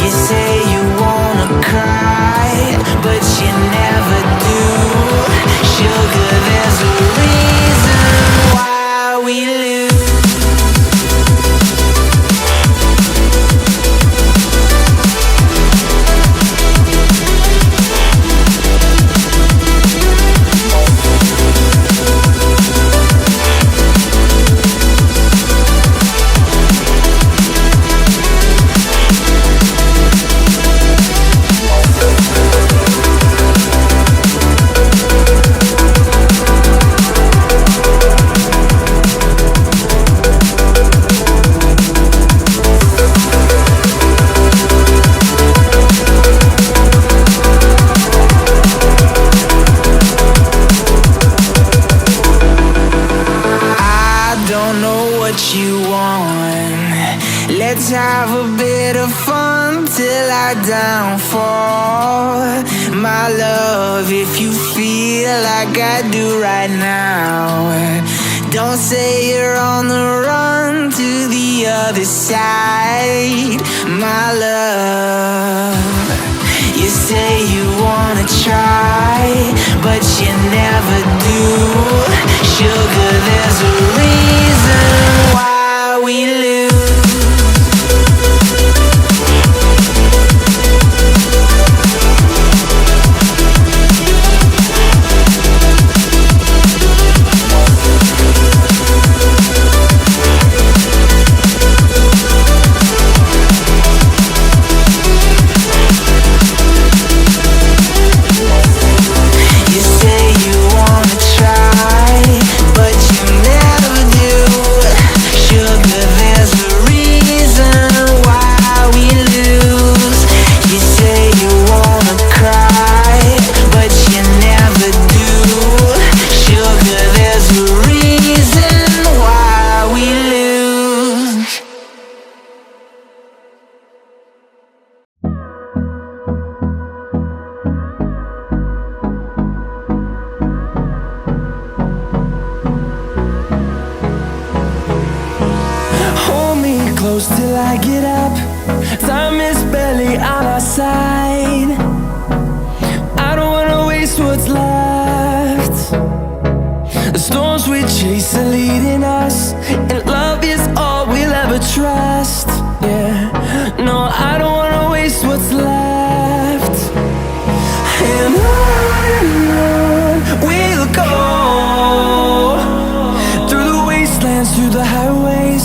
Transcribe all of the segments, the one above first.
You say you wanna cry, but you never do. Sugar, there's a reason why we lose. You want. Let's have a bit of fun till I downfall. My love, if you feel like I do right now, don't say you're on the run to the other side. My love, you say you wanna try, but you never do. Sugar, there's a reason why we lose. You say you wanna try, but you never do. Sugar, there's a reason why we lose. You say you wanna cry, but you never do. Sugar, there's a reason why we lose. Hold me close till I get up. Time is barely on our side. I don't wanna waste what's left. The storms we chase are leading us, and love is all we'll ever trust. Yeah, no, I don't wanna waste what's left. And on we'll go, through the wastelands, through the highways,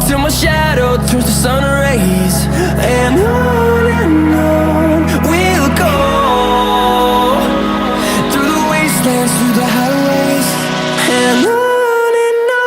till my shadow turns to sun rays. And on we'll go, through the wastelands, through the highways, and on we'll go.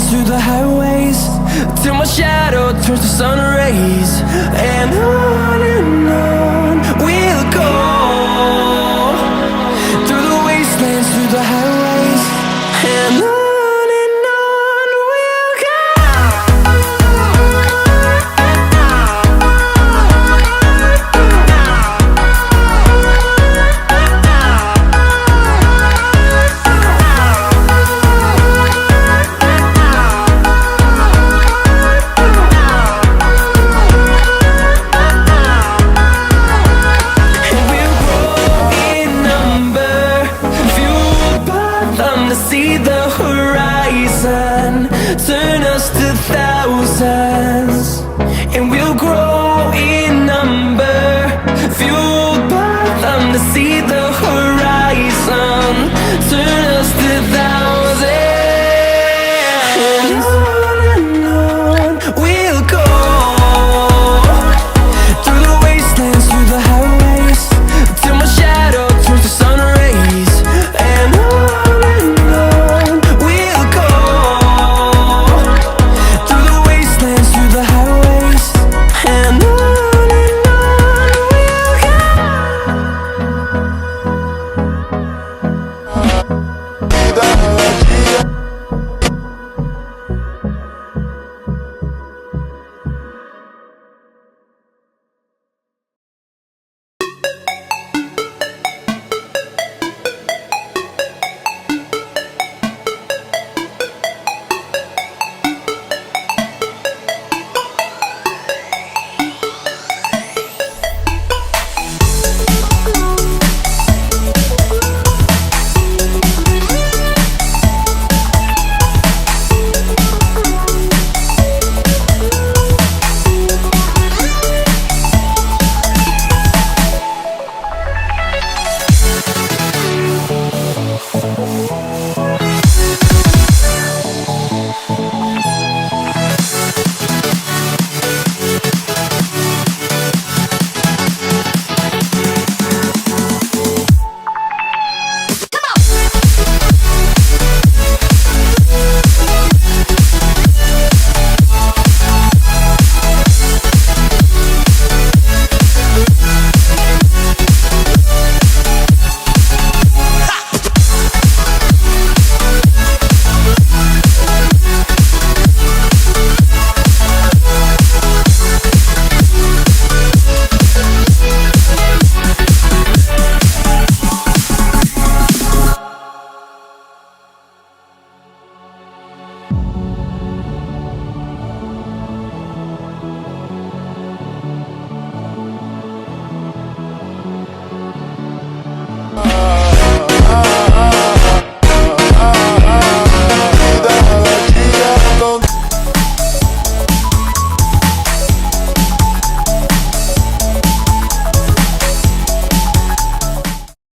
Through the highways, till my shadow turns to sun rays. And on